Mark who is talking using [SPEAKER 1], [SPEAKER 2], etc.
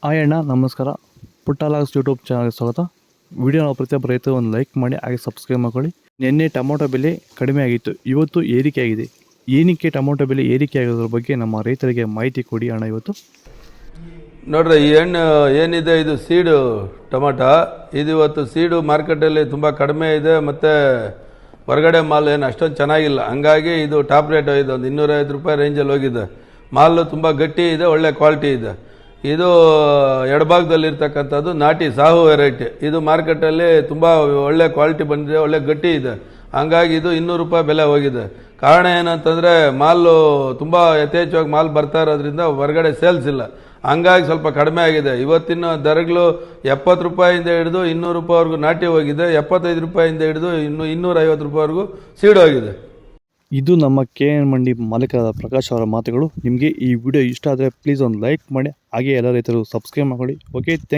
[SPEAKER 1] Hi ಅಣ್ಣ, ನಮಸ್ಕಾರ. ಪುಟ್ಟಲಾಗ್ಸ್ YouTube ಚಾನಲ್ಗೆ ಸ್ವಾಗತ. ವಿಡಿಯೋನ ಪ್ರತಿಯೊಬ್ಬ ರೈತರು ಒಂದು ಲೈಕ್ ಮಾಡಿ ಹಾಗೆ ಸಬ್ಸ್ಕ್ರೈಬ್ ಮಾಡ್ಕೊಳ್ಳಿ. ನಿನ್ನೆ ಟೊಮೊಟೊ ಬೆಲೆ ಕಡಿಮೆ ಆಗಿತ್ತು, ಇವತ್ತು ಏರಿಕೆ ಆಗಿದೆ. ಏನಕ್ಕೆ ಟೊಮೊಟೊ ಬೆಲೆ ಏರಿಕೆ ಆಗೋದ್ರ ಬಗ್ಗೆ ನಮ್ಮ ರೈತರಿಗೆ ಮಾಹಿತಿ ಕೊಡಿ ಅಣ್ಣ. ಇವತ್ತು
[SPEAKER 2] ನೋಡ್ರಿ, ಈ ಹಣ್ಣು ಏನಿದೆ ಇದು ಸೀಡು ಟೊಮೊಟೊ. ಇದು ಇವತ್ತು ಸೀಡು ಮಾರ್ಕೆಟಲ್ಲಿ ತುಂಬ ಕಡಿಮೆ ಇದೆ, ಮತ್ತು ಹೊರಗಡೆ ಮಾಲ್ ಏನು ಅಷ್ಟೊಂದು ಚೆನ್ನಾಗಿಲ್ಲ. ಹಂಗಾಗಿ ಇದು ಟಾಪ್ ರೇಟ್ ಇದೆ, ಒಂದು 250 ರೂಪಾಯಿ ರೇಂಜಲ್ಲಿ ಹೋಗಿದೆ. ಮಾಲು ತುಂಬ ಗಟ್ಟಿ ಇದೆ, ಒಳ್ಳೆ ಕ್ವಾಲಿಟಿ ಇದೆ. ಇದು ಎಡಭಾಗದಲ್ಲಿರ್ತಕ್ಕಂಥದ್ದು ನಾಟಿ ಸಾಹು ವೆರೈಟಿ. ಇದು ಮಾರ್ಕೆಟಲ್ಲಿ ತುಂಬ ಒಳ್ಳೆ ಕ್ವಾಲಿಟಿ ಬಂದಿದೆ, ಒಳ್ಳೆ ಗಟ್ಟಿ ಇದೆ. ಹಂಗಾಗಿ ಇದು 200 ರೂಪಾಯಿ ಬೆಲೆ ಹೋಗಿದೆ. ಕಾರಣ ಏನಂತಂದರೆ ಮಾಲು ತುಂಬ ಯಥೇಚ್ಛವಾಗಿ ಮಾಲ್ ಬರ್ತಾ ಇರೋದ್ರಿಂದ ಹೊರಗಡೆ ಸೇಲ್ಸ್ ಇಲ್ಲ. ಹಂಗಾಗಿ ಸ್ವಲ್ಪ ಕಡಿಮೆ ಆಗಿದೆ. ಇವತ್ತಿನ ದರಗಳು 70 ರೂಪಾಯಿಂದ ಹಿಡಿದು 200 ರೂಪಾಯಿವರೆಗೂ ನಾಟಿ ಹೋಗಿದೆ, 75 ರೂಪಾಯಿಂದ ಹಿಡಿದು 250 ರೂಪಾಯಿವರೆಗೂ ಸೀಡ್ ಹೋಗಿದೆ.
[SPEAKER 1] ಇದು ನಮ್ಮ KN ಮಂಡಿ ಮಾಲೀಕರಾದ ಪ್ರಕಾಶ್ ಅವರ ಮಾತುಗಳು. ನಿಮಗೆ ಈ ವಿಡಿಯೋ ಇಷ್ಟ ಆದರೆ ಪ್ಲೀಸ್ ಒಂದು ಲೈಕ್ ಮಾಡಿ, ಹಾಗೆ ಎಲ್ಲ ರೈತರು ಸಬ್ಸ್ಕ್ರೈಬ್ ಮಾಡ್ಕೊಳ್ಳಿ. Okay, thank you.